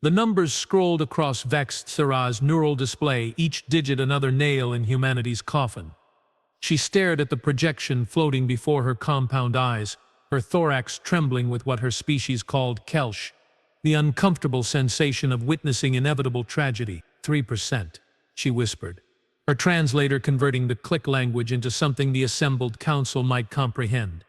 The numbers scrolled across Vex'thara's neural display, each digit another nail in humanity's coffin. She stared at the projection floating before her compound eyes, her thorax trembling with what her species called kelsh, the uncomfortable sensation of witnessing inevitable tragedy. 3%, she whispered, her translator converting the click language into something the assembled council might comprehend.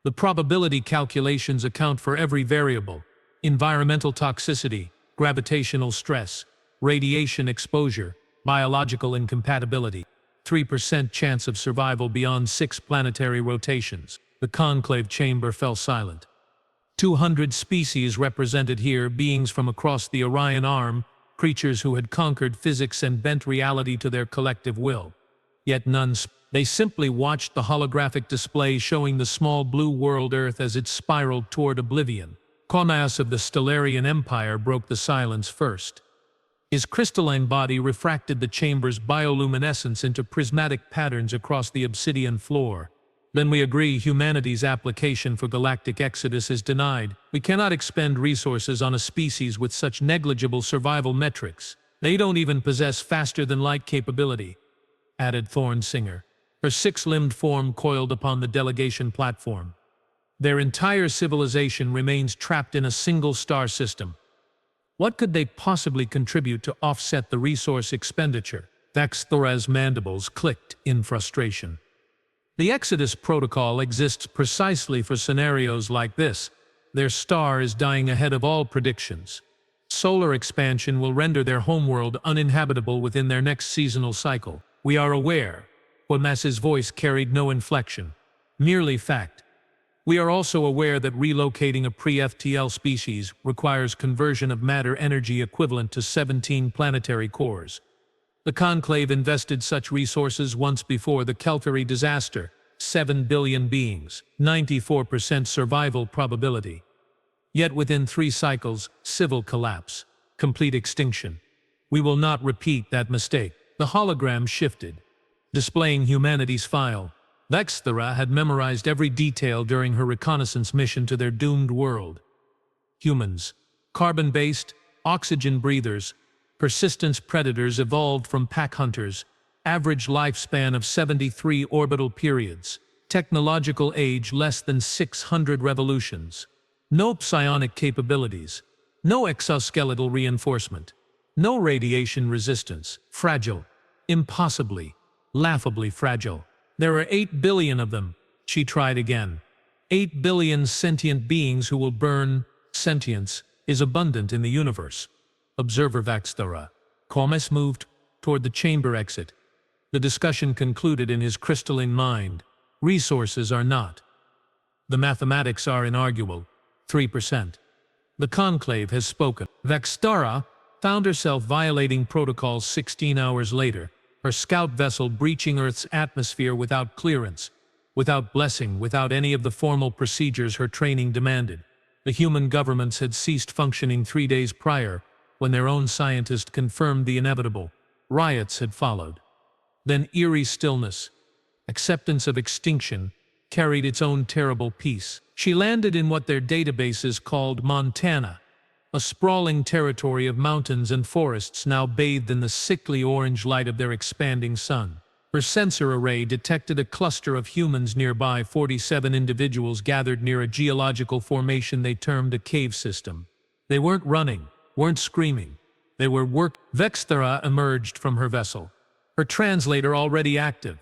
The probability calculations account for every variable: environmental toxicity, gravitational stress, radiation exposure, biological incompatibility. 3% chance of survival beyond 6 planetary rotations. The conclave chamber fell silent. 200 species represented here, beings from across the Orion Arm, creatures who had conquered physics and bent reality to their collective will. Yet none they simply watched the holographic display showing the small blue world Earth as it spiraled toward oblivion. Comas of the Stellarian Empire broke the silence first. His crystalline body refracted the chamber's bioluminescence into prismatic patterns across the obsidian floor. Then we agree humanity's application for galactic exodus is denied. We cannot expend resources on a species with such negligible survival metrics. They don't even possess faster-than-light capability, added Thornsinger, her six-limbed form coiled upon the delegation platform. Their entire civilization remains trapped in a single star system. What could they possibly contribute to offset the resource expenditure? Vex'thara's mandibles clicked in frustration. The Exodus protocol exists precisely for scenarios like this. Their star is dying ahead of all predictions. Solar expansion will render their homeworld uninhabitable within their next seasonal cycle. We are aware. Comas's voice carried no inflection, merely fact. We are also aware that relocating a pre-FTL species requires conversion of matter energy equivalent to 17 planetary cores. The Conclave invested such resources once before the Keltari disaster. 7 billion beings, 94% survival probability. Yet within 3 cycles, civil collapse, complete extinction. We will not repeat that mistake. The hologram shifted, displaying humanity's file. Vex'thara had memorized every detail during her reconnaissance mission to their doomed world. Humans, carbon-based, oxygen breathers, persistence predators evolved from pack hunters, average lifespan of 73 orbital periods, technological age less than 600 revolutions, no psionic capabilities, no exoskeletal reinforcement, no radiation resistance, fragile, impossibly, laughably fragile. There are 8 billion of them, she tried again. 8 billion sentient beings who will burn. Sentience is abundant in the universe. Observer Vex'thara. Comas moved toward the chamber exit. The discussion concluded in his crystalline mind. Resources are not. The mathematics are inarguable. 3%. The Conclave has spoken. Vex'thara found herself violating protocols 16 hours later, her scout vessel breaching Earth's atmosphere without clearance, without blessing, without any of the formal procedures her training demanded. The human governments had ceased functioning 3 days prior, when their own scientist confirmed the inevitable. Riots had followed. Then eerie stillness, acceptance of extinction, carried its own terrible peace. She landed in what their databases called Montana, a sprawling territory of mountains and forests now bathed in the sickly orange light of their expanding sun. Her sensor array detected a cluster of humans nearby, 47 individuals gathered near a geological formation they termed a cave system. They weren't running, weren't screaming. They were Vex'thara emerged from her vessel, her translator already active.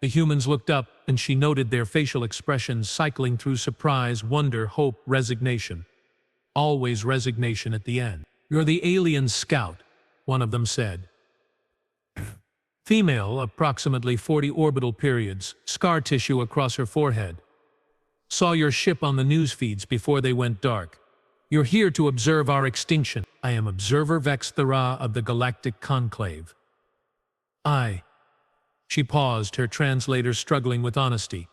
The humans looked up, and she noted their facial expressions cycling through surprise, wonder, hope, resignation. Always resignation at the end. "You're the alien scout," one of them said. Female, approximately 40 orbital periods, scar tissue across her forehead. "Saw your ship on the news feeds before they went dark. You're here to observe our extinction." "I am Observer Vex'thara of the Galactic Conclave." She paused, her translator struggling with honesty.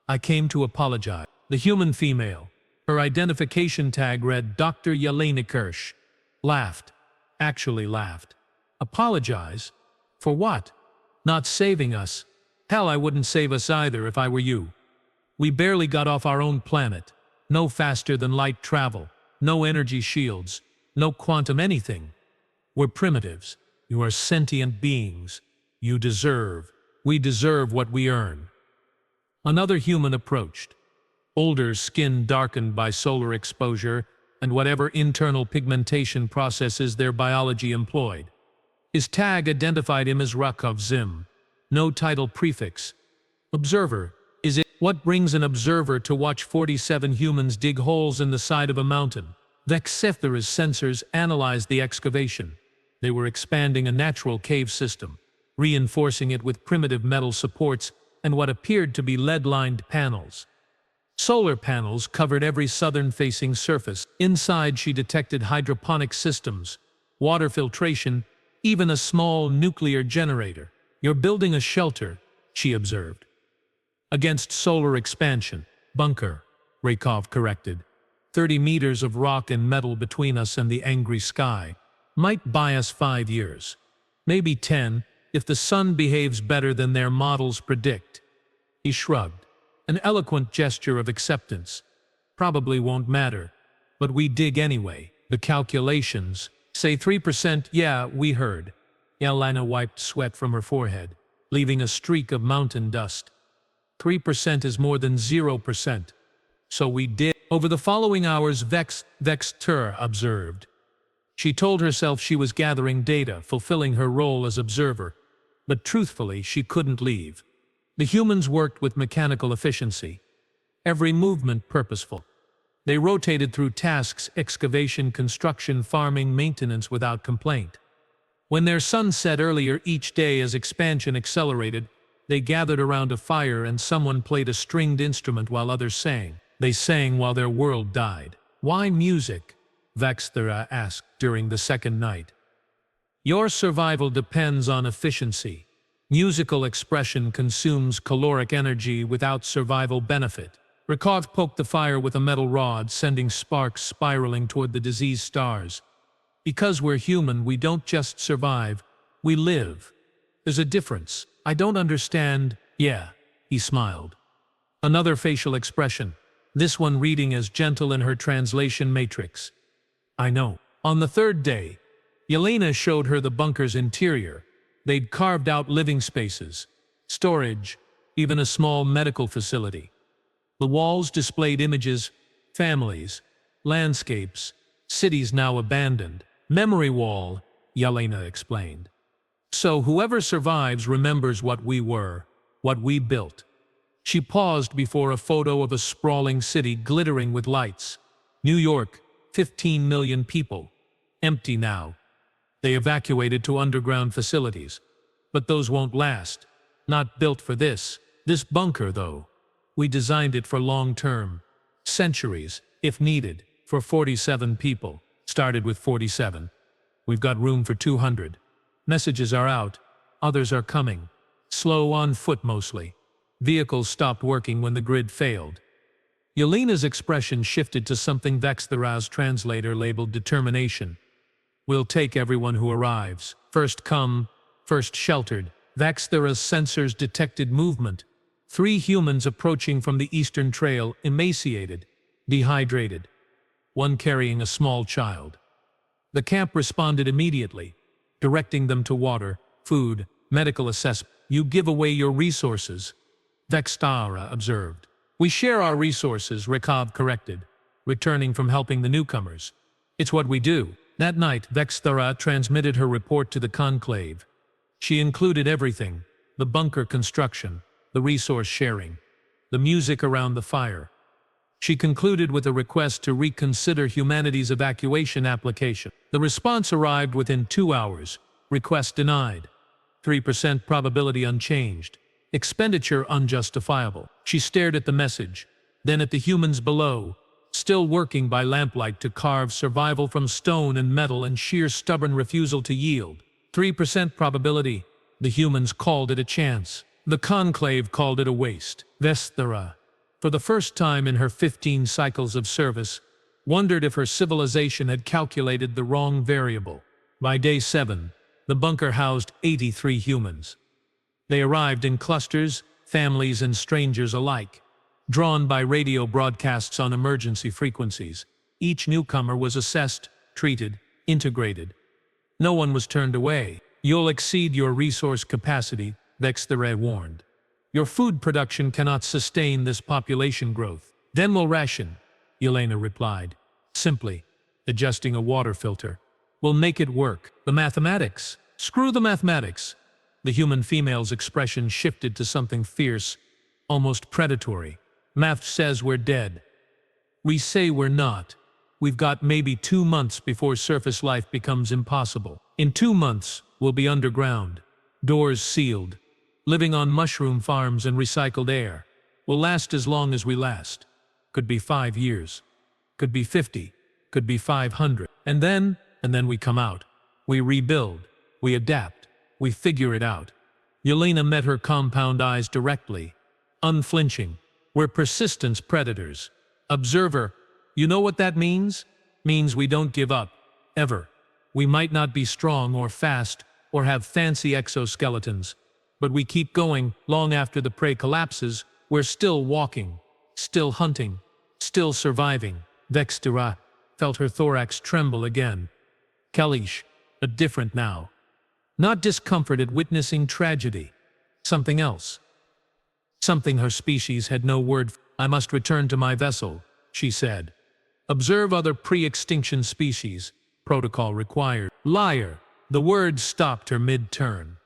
"I came to apologize." The human female, her identification tag read Dr. Yelena Kirsch, laughed. Actually laughed. "Apologize? For what? Not saving us? Hell, I wouldn't save us either if I were you. We barely got off our own planet. No faster than light travel. No energy shields. no quantum anything. We're primitives. You are sentient beings. We deserve what we earn. Another human approached. Older, skin darkened by solar exposure and whatever internal pigmentation processes their biology employed. His tag identified him as Rakov Zim. No title prefix. Observer. Is it what brings an observer to watch 47 humans dig holes in the side of a mountain? Vex'thara's sensors analyzed the excavation. They were expanding a natural cave system, reinforcing it with primitive metal supports and what appeared to be lead-lined panels. Solar panels covered every southern-facing surface. Inside, she detected hydroponic systems, water filtration, even a small nuclear generator. You're building a shelter, she observed. Against solar expansion. Bunker, Rakov corrected. 30 meters of rock and metal between us and the angry sky. Might buy us 5 years. Maybe 10, if the sun behaves better than their models predict. He shrugged. An eloquent gesture of acceptance. Probably won't matter. But we dig anyway. The calculations say 3%. Yeah, we heard. Yelena wiped sweat from her forehead, leaving a streak of mountain dust. 3% is more than 0%. So we did. Over the following hours, Vex'thara observed. She told herself she was gathering data, fulfilling her role as observer. But truthfully, she couldn't leave. The humans worked with mechanical efficiency. Every movement purposeful. They rotated through tasks, excavation, construction, farming, maintenance without complaint. When their sun set earlier each day as expansion accelerated, they gathered around a fire and someone played a stringed instrument while others sang. They sang while their world died. Why music? Vex'thara asked during the second night. Your survival depends on efficiency. Musical expression consumes caloric energy without survival benefit. Rakov poked the fire with a metal rod, sending sparks spiraling toward the diseased stars. Because we're human, we don't just survive, we live. There's a difference. I don't understand. Yeah, he smiled. Another facial expression, this one reading as gentle in her translation matrix. I know. On the third day, Yelena showed her the bunker's interior. They'd carved out living spaces, storage, even a small medical facility. The walls displayed images, families, landscapes, cities now abandoned. Memory wall, Yelena explained. So whoever survives remembers what we were, what we built. She paused before a photo of a sprawling city glittering with lights. New York, 15 million people. Empty now. They evacuated to underground facilities. But those won't last. Not built for this. This bunker, though. We designed it for long-term. Centuries, if needed, for 47 people. Started with 47. We've got room for 200. Messages are out. Others are coming. Slow on foot mostly. Vehicles stopped working when the grid failed. Yelena's expression shifted to something Vex'thara's translator labeled determination. We'll take everyone who arrives. First come, first sheltered. Vex'thara's sensors detected movement. 3 humans approaching from the eastern trail, emaciated, dehydrated. One carrying a small child. The camp responded immediately, directing them to water, food, medical assessment. You give away your resources, Vex'thara observed. We share our resources, Rakov corrected, returning from helping the newcomers. It's what we do. That night, Vex'thara transmitted her report to the Conclave. She included everything, the bunker construction, the resource sharing, the music around the fire. She concluded with a request to reconsider humanity's evacuation application. The response arrived within 2 hours. Request denied. 3% probability unchanged. Expenditure unjustifiable. She stared at the message, then at the humans below, still working by lamplight to carve survival from stone and metal and sheer stubborn refusal to yield. 3% probability. The humans called it a chance. The Conclave called it a waste. Vex'thara, for the first time in her 15 cycles of service, wondered if her civilization had calculated the wrong variable. By day 7, the bunker housed 83 humans. They arrived in clusters, families and strangers alike, drawn by radio broadcasts on emergency frequencies. Each newcomer was assessed, treated, integrated. No one was turned away. You'll exceed your resource capacity, Vex'thara warned. Your food production cannot sustain this population growth. Then we'll ration, Yelena replied, simply, adjusting a water filter. We'll make it work. The mathematics. Screw the mathematics. The human female's expression shifted to something fierce, almost predatory. Math says we're dead. We say we're not. We've got maybe 2 months before surface life becomes impossible. In 2 months, we'll be underground, doors sealed, living on mushroom farms and recycled air. We'll last as long as we last. Could be 5 years. Could be 50. Could be 500. And then we come out. We rebuild. We adapt. We figure it out. Yelena met her compound eyes directly, unflinching. We're persistence predators. Observer, you know what that means? Means we don't give up. Ever. We might not be strong or fast or have fancy exoskeletons, but we keep going long after the prey collapses. We're still walking, still hunting, still surviving. Vex'thara felt her thorax tremble again. Kalish, but different now. Not discomfort at witnessing tragedy. Something else. Something her species had no word for. I must return to my vessel, she said. Observe other pre-extinction species. Protocol required. Liar. The word stopped her mid-turn.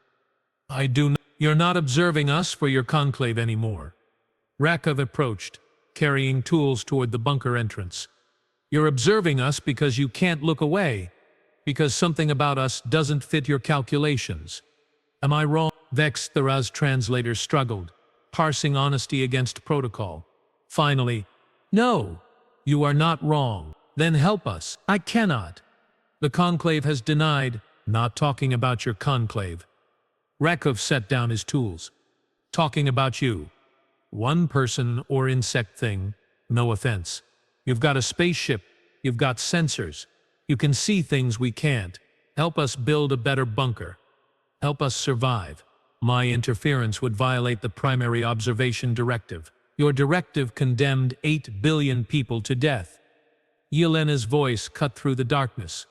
I do not. You're not observing us for your conclave anymore. Rakov approached, carrying tools toward the bunker entrance. You're observing us because you can't look away, because something about us doesn't fit your calculations. Am I wrong? Vex'thara's translator struggled, parsing honesty against protocol. Finally, no, you are not wrong. Then help us. I cannot. The conclave has denied, not talking about your conclave. Rakov set down his tools. Talking about you. One person or insect thing, no offense. You've got a spaceship, you've got sensors. You can see things we can't. Help us build a better bunker. Help us survive. My interference would violate the primary observation directive. Your directive condemned 8 billion people to death. Yelena's voice cut through the darkness.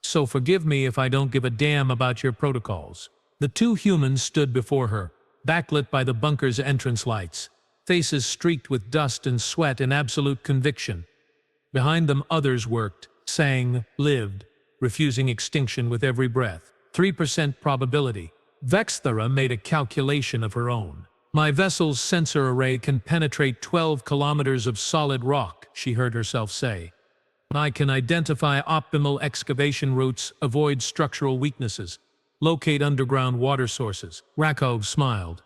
So forgive me if I don't give a damn about your protocols. The two humans stood before her, backlit by the bunker's entrance lights, faces streaked with dust and sweat in absolute conviction. Behind them others worked, sang, lived, refusing extinction with every breath. 3% probability. Vex'thara made a calculation of her own. My vessel's sensor array can penetrate 12 kilometers of solid rock, she heard herself say. I can identify optimal excavation routes, avoid structural weaknesses, locate underground water sources. Rakov smiled.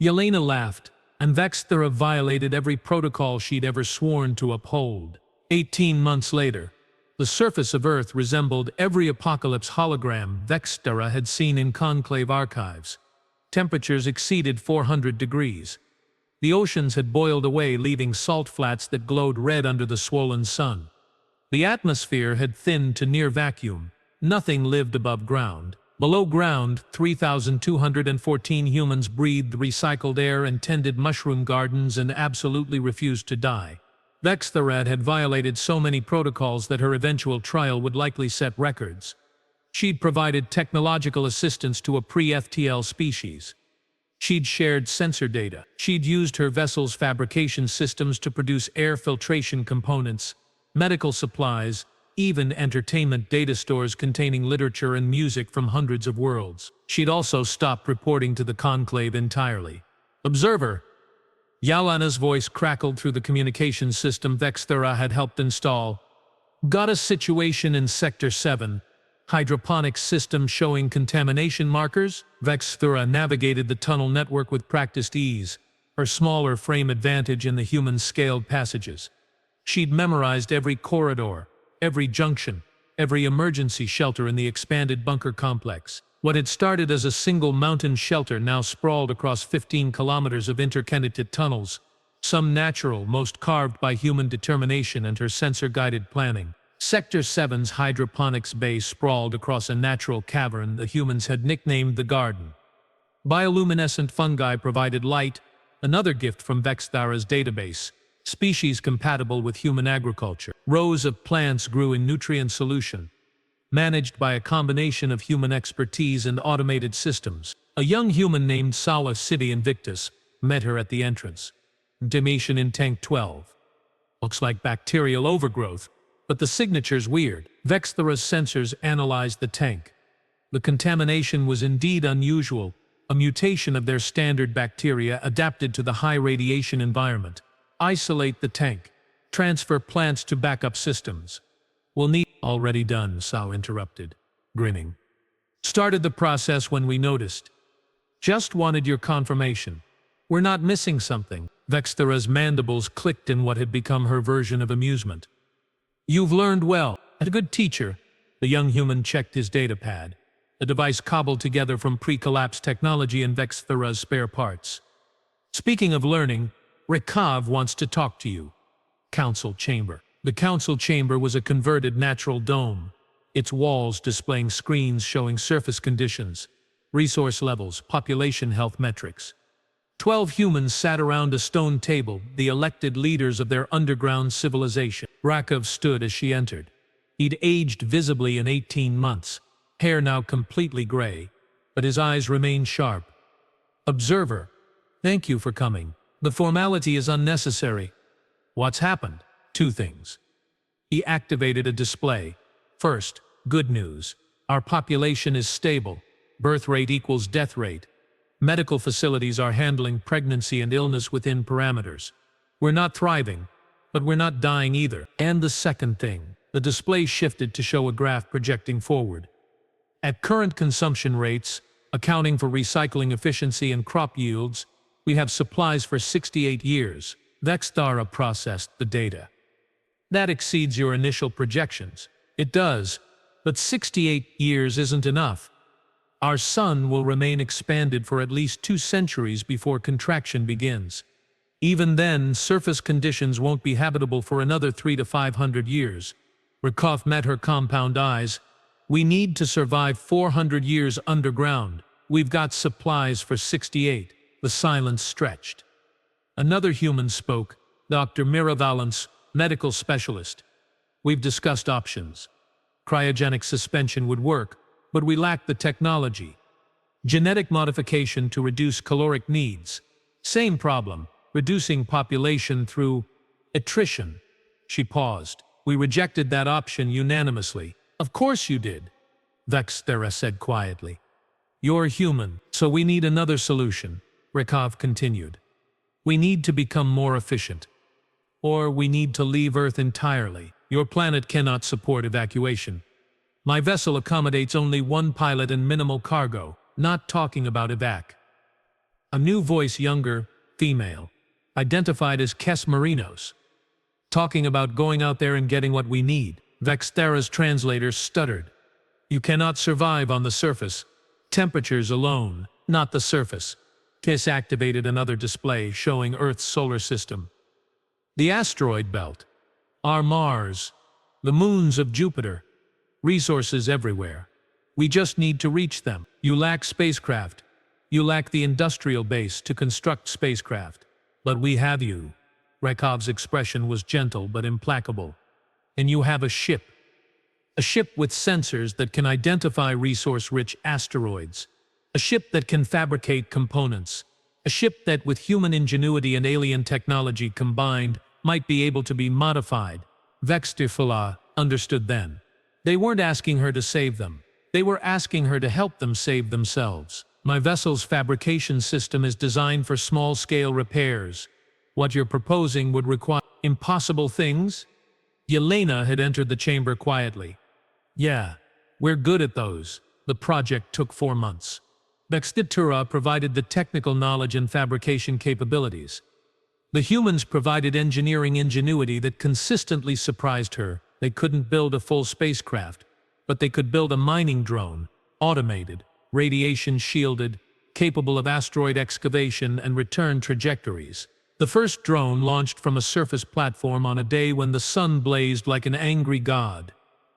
Yelena laughed, and Vex'thara violated every protocol she'd ever sworn to uphold. 18 months later, the surface of Earth resembled every apocalypse hologram Vex'thara had seen in conclave archives. Temperatures exceeded 400 degrees. The oceans had boiled away, leaving salt flats that glowed red under the swollen sun. The atmosphere had thinned to near vacuum. Nothing lived above ground. Below ground, 3,214 humans breathed recycled air and tended mushroom gardens and absolutely refused to die. Vex'thara had violated so many protocols that her eventual trial would likely set records. She'd provided technological assistance to a pre-FTL species. She'd shared sensor data. She'd used her vessel's fabrication systems to produce air filtration components, medical supplies, even entertainment data stores containing literature and music from hundreds of worlds. She'd also stopped reporting to the conclave entirely. Observer! Yelena's voice crackled through the communications system Vex'thara had helped install. Got a situation in Sector 7. Hydroponics system showing contamination markers? Vex'thara navigated the tunnel network with practiced ease, her smaller frame advantage in the human-scaled passages. She'd memorized every corridor, every junction, every emergency shelter in the expanded bunker complex. What had started as a single mountain shelter now sprawled across 15 kilometers of interconnected tunnels, some natural, most carved by human determination and her sensor-guided planning. Sector 7's hydroponics base sprawled across a natural cavern the humans had nicknamed the Garden. Bioluminescent fungi provided light, another gift from Vex'thara's database, species compatible with human agriculture. Rows of plants grew in nutrient solution. managed by a combination of human expertise and automated systems. A young human named Sala City Invictus met her at the entrance. Deletion in Tank 12. Looks like bacterial overgrowth, but the signature's weird. Vex'thara's sensors analyzed the tank. The contamination was indeed unusual, a mutation of their standard bacteria adapted to the high radiation environment. Isolate the tank. Transfer plants to backup systems. We'll need— Already done, Sao interrupted, grinning. Started the process when we noticed. Just wanted your confirmation. We're not missing something. Vex'thara's mandibles clicked in what had become her version of amusement. You've learned well. A good teacher. The young human checked his datapad, a device cobbled together from pre-collapse technology and Vex'thara's spare parts. Speaking of learning, Rekav wants to talk to you. Council chamber. The council chamber was a converted natural dome, its walls displaying screens showing surface conditions, resource levels, population health metrics. 12 humans sat around a stone table, the elected leaders of their underground civilization. Rakov stood as she entered. He'd aged visibly in 18 months, hair now completely gray, but his eyes remained sharp. Observer, thank you for coming. The formality is unnecessary. What's happened? 2 things. He activated a display. First, good news. Our population is stable. Birth rate equals death rate. Medical facilities are handling pregnancy and illness within parameters. We're not thriving, but we're not dying either. And the second thing, the display shifted to show a graph projecting forward. At current consumption rates, accounting for recycling efficiency and crop yields, we have supplies for 68 years. Vex'thara processed the data. That exceeds your initial projections. It does, but 68 years isn't enough. Our sun will remain expanded for at least 2 centuries before contraction begins. Even then, surface conditions won't be habitable for another 300 to 500 years. Rakov met her compound eyes. We need to survive 400 years underground. We've got supplies for 68. The silence stretched. Another human spoke, Dr. Miravalence, medical specialist. We've discussed options. Cryogenic suspension would work, but we lack the technology. Genetic modification to reduce caloric needs. Same problem, reducing population through attrition. She paused. We rejected that option unanimously. Of course you did, Vex'thara said quietly. You're human, so we need another solution, Rekov continued. We need to become more efficient. Or we need to leave Earth entirely. Your planet cannot support evacuation. My vessel accommodates only 1 pilot and minimal cargo, not talking about evac. A new voice, younger, female, identified as Kes Marinos. Talking about going out there and getting what we need. Vex'thara's translator stuttered. You cannot survive on the surface. Temperatures alone, not the surface. Kes activated another display showing Earth's solar system. The asteroid belt, our Mars, the moons of Jupiter, resources everywhere. We just need to reach them. You lack spacecraft. You lack the industrial base to construct spacecraft. But we have you. Rekov's expression was gentle but implacable. And you have a ship. A ship with sensors that can identify resource-rich asteroids. A ship that can fabricate components. A ship that, with human ingenuity and alien technology combined, might be able to be modified. Vex'thara understood then. They weren't asking her to save them. They were asking her to help them save themselves. My vessel's fabrication system is designed for small-scale repairs. What you're proposing would require impossible things? Yelena had entered the chamber quietly. Yeah, we're good at those. The project took 4 months. Vex'thara provided the technical knowledge and fabrication capabilities. The humans provided engineering ingenuity that consistently surprised her. They couldn't build a full spacecraft, but they could build a mining drone, automated, radiation-shielded, capable of asteroid excavation and return trajectories. The first drone launched from a surface platform on a day when the sun blazed like an angry god.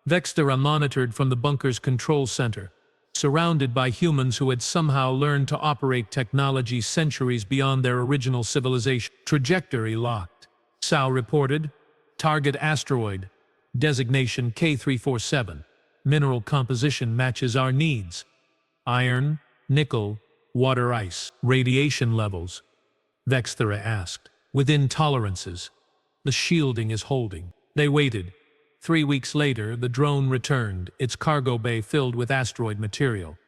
Vex'thara monitored from the bunker's control center, surrounded by humans who had somehow learned to operate technology centuries beyond their original civilization. Trajectory locked. Sao reported. Target asteroid. Designation K347. mineral composition matches our needs. Iron, nickel, water ice, radiation levels, Vex'thara asked. Within tolerances. The shielding is holding. They waited. 3 weeks later, the drone returned, its cargo bay filled with asteroid material.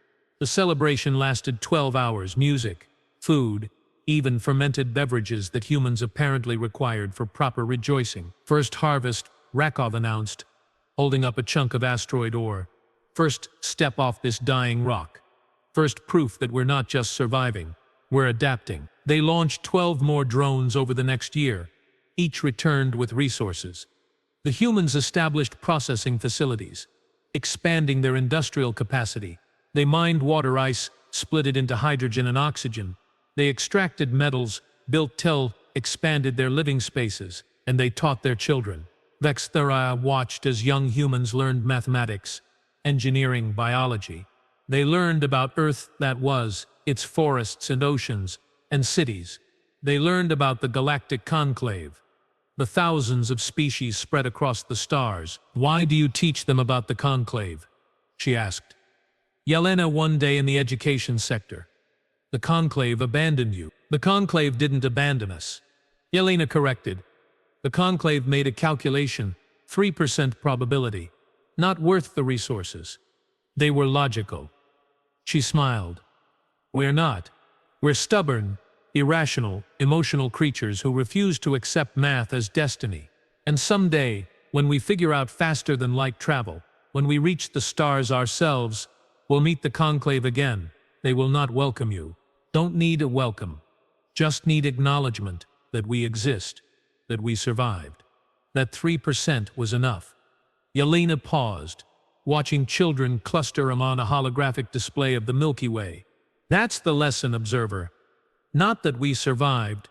The celebration lasted 12 hours. Music, food, even fermented beverages that humans apparently required for proper rejoicing. First harvest, Rakov announced, holding up a chunk of asteroid ore. First step off this dying rock. First proof that we're not just surviving, we're adapting. They launched 12 more drones over the next year. Each returned with resources. The humans established processing facilities, expanding their industrial capacity. They mined water ice, split it into hydrogen and oxygen. They extracted metals, built expanded their living spaces, and they taught their children. Vex'thara watched as young humans learned mathematics, engineering, biology. They learned about Earth that was, its forests and oceans, and cities. They learned about the Galactic Conclave, the thousands of species spread across the stars. Why do you teach them about the Conclave? She asked. Yelena, one day in the education sector. The Conclave abandoned you. The Conclave didn't abandon us. Yelena corrected. The Conclave made a calculation, 3% probability, not worth the resources. They were logical. She smiled. We're not. We're stubborn, irrational, emotional creatures who refuse to accept math as destiny. And someday, when we figure out faster than light travel, when we reach the stars ourselves, we'll meet the Conclave again. They will not welcome you. Don't need a welcome. Just need acknowledgement that we exist, that we survived. That 3% was enough. Yelena paused, watching children cluster among a holographic display of the Milky Way. That's the lesson, Observer. Not that we survived,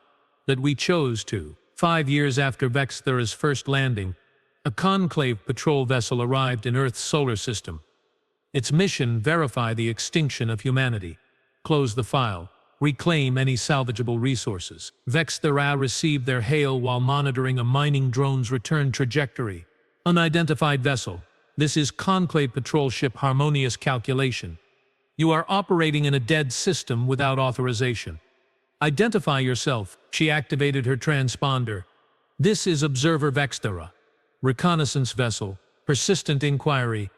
that we chose to. 5 years after Vex'thara's first landing, a Conclave patrol vessel arrived in Earth's solar system. Its mission: verify the extinction of humanity, close the file, reclaim any salvageable resources. Vex'thara received their hail while monitoring a mining drone's return trajectory. Unidentified vessel. This is Conclave patrol ship Harmonious Calculation. You are operating in a dead system without authorization. Identify yourself. She activated her transponder. This is Observer Vex'thara. Reconnaissance vessel. Persistent inquiry.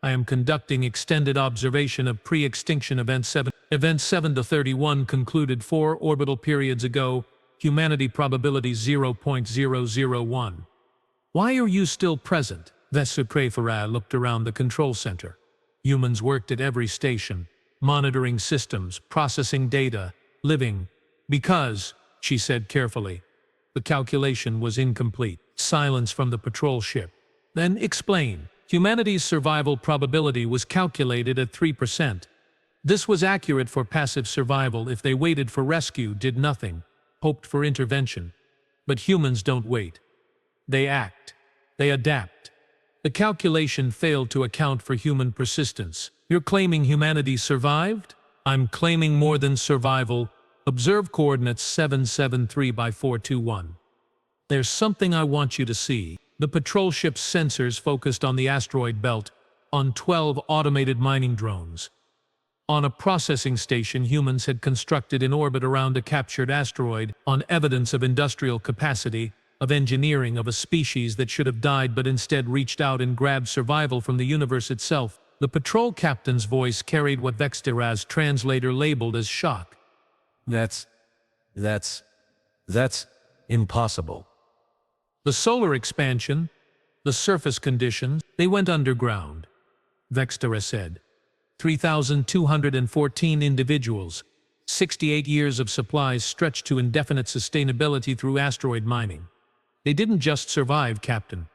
I am conducting extended observation of pre-extinction Event 7. Event 7-31 concluded 4 orbital periods ago. Humanity probability 0.001. Why are you still present? Vex'thara looked around the control center. Humans worked at every station, monitoring systems, processing data, living. Because, she said carefully, the calculation was incomplete. Silence from the patrol ship. Then explain. Humanity's survival probability was calculated at 3%. This was accurate for passive survival if they waited for rescue, did nothing, hoped for intervention. But humans don't wait. They act. They adapt. The calculation failed to account for human persistence. You're claiming humanity survived? I'm claiming more than survival. Observe coordinates 773 by 421. There's something I want you to see. The patrol ship's sensors focused on the asteroid belt, on 12 automated mining drones. On a processing station humans had constructed in orbit around a captured asteroid, on evidence of industrial capacity, of engineering of a species that should have died but instead reached out and grabbed survival from the universe itself. The patrol captain's voice carried what Vex'thara's translator labeled as shock. That's impossible. The solar expansion, the surface conditions, they went underground, Vex'thara said. 3,214 individuals, 68 years of supplies stretched to indefinite sustainability through asteroid mining. They didn't just survive, Captain.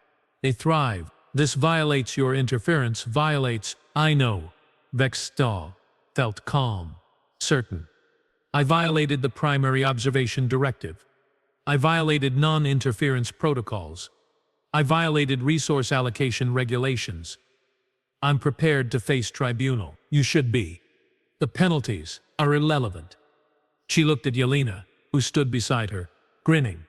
They thrived. This violates your interference, violates. I know. Vex'thara felt calm, certain. I violated the primary observation directive. I violated non-interference protocols. I violated resource allocation regulations. I'm prepared to face tribunal. You should be. The penalties are irrelevant. She looked at Yelena, who stood beside her, grinning.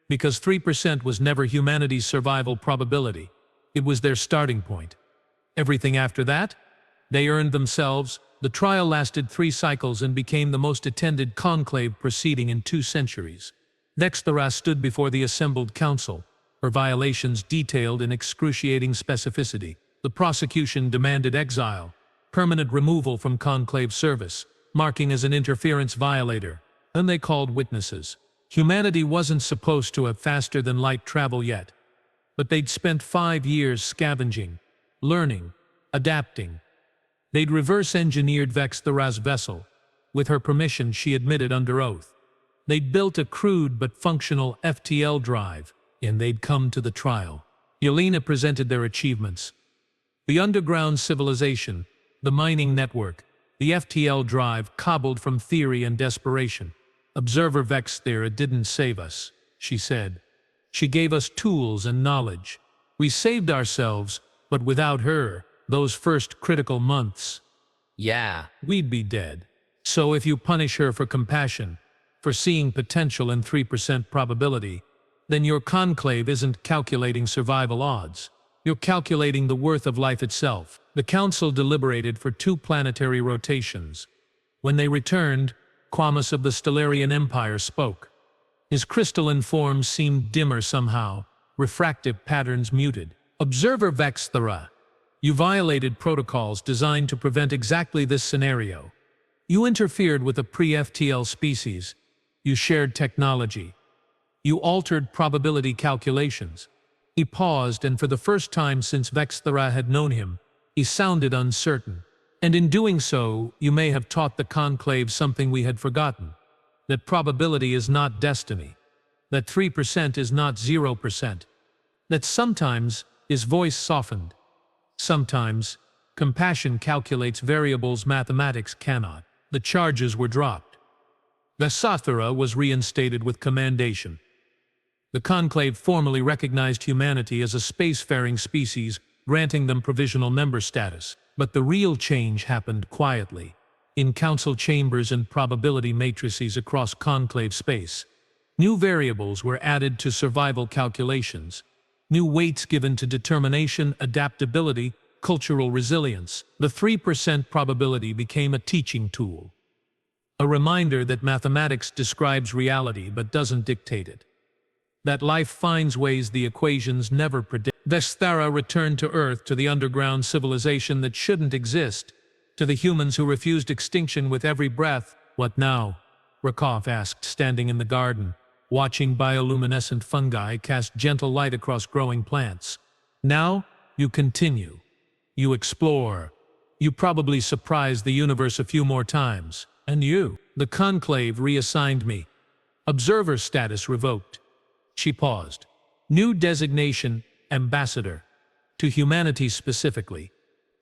Because 3% was never humanity's survival probability. It was their starting point. Everything after that? They earned themselves. The trial lasted 3 cycles and became the most attended conclave proceeding in 2 centuries. Vex'thara stood before the assembled council, her violations detailed in excruciating specificity. The prosecution demanded exile, permanent removal from conclave service, marking as an interference violator. Then they called witnesses. Humanity wasn't supposed to have faster-than-light travel yet, but they'd spent 5 years scavenging, learning, adapting. They'd reverse-engineered Vex'thara's vessel. With her permission, she admitted under oath. They'd built a crude but functional FTL drive, and they'd come to the trial. Yelena presented their achievements. The underground civilization, the mining network, the FTL drive cobbled from theory and desperation. Observer Vex'thara didn't save us, she said. She gave us tools and knowledge. We saved ourselves, but without her, those first critical months, Yeah, we'd be dead. So if you punish her for compassion, for seeing potential in 3% probability, then your conclave isn't calculating survival odds. You're calculating the worth of life itself. The council deliberated for 2 planetary rotations. When they returned, Quamus of the Stellarian Empire spoke. His crystalline form seemed dimmer somehow, refractive patterns muted. Observer Vex'thara, you violated protocols designed to prevent exactly this scenario. You interfered with a pre-FTL species. You shared technology. You altered probability calculations. He paused, and for the first time since Vex'thara had known him, he sounded uncertain. And in doing so, you may have taught the conclave something we had forgotten. That probability is not destiny. That 3% is not 0%. That sometimes his voice softened. Sometimes compassion calculates variables mathematics cannot. The charges were dropped. Vex'thara was reinstated with commendation. The conclave formally recognized humanity as a spacefaring species, granting them provisional member status. But the real change happened quietly, in council chambers and probability matrices across conclave space. New variables were added to survival calculations, new weights given to determination, adaptability, cultural resilience. The 3% probability became a teaching tool, a reminder that mathematics describes reality but doesn't dictate it. That life finds ways the equations never predict. Vex'thara returned to Earth, to the underground civilization that shouldn't exist, to the humans who refused extinction with every breath. What now? Rakov asked, standing in the garden, watching bioluminescent fungi cast gentle light across growing plants. Now, you continue. You explore. You probably surprise the universe a few more times. And you? The conclave reassigned me. Observer status revoked. She paused. New designation, ambassador. To humanity specifically.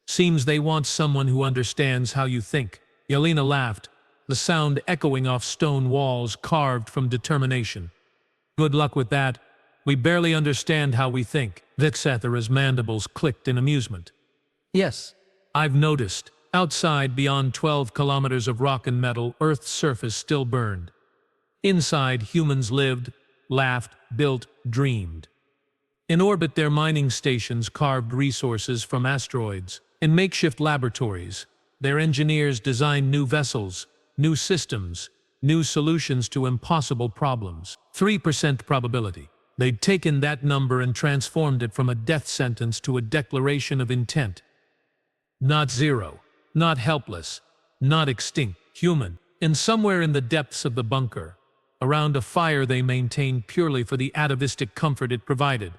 Seems they want someone who understands how you think. Yelena laughed, the sound echoing off stone walls carved from determination. Good luck with that. We barely understand how we think. Vex'thara's mandibles clicked in amusement. yes, I've noticed. Outside, beyond 12 kilometers of rock and metal, Earth's surface still burned. Inside, humans lived, laughed, built, dreamed. In orbit, their mining stations carved resources from asteroids. In makeshift laboratories, their engineers designed new vessels, new systems, new solutions to impossible problems. 3% probability. They'd taken that number and transformed it from a death sentence to a declaration of intent. Not zero, not helpless, not extinct, human. And somewhere in the depths of the bunker, around a fire they maintained purely for the atavistic comfort it provided,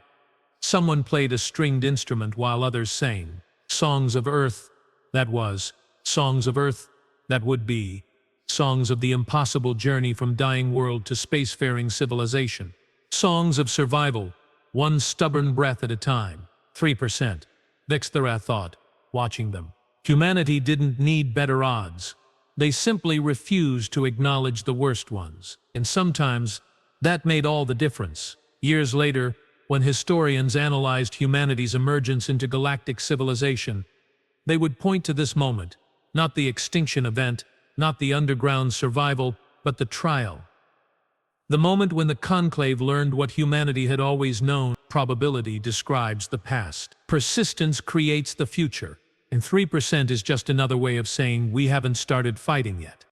someone played a stringed instrument while others sang. Songs of Earth, that was. Songs of Earth, that would be. Songs of the impossible journey from dying world to spacefaring civilization. Songs of survival, one stubborn breath at a time. 3%. Vex'thara thought, watching them. Humanity didn't need better odds. They simply refused to acknowledge the worst ones. And sometimes, that made all the difference. Years later, when historians analyzed humanity's emergence into galactic civilization, they would point to this moment, not the extinction event, not the underground survival, but the trial. The moment when the conclave learned what humanity had always known. probability describes the past. Persistence creates the future, and 3% is just another way of saying we haven't started fighting yet.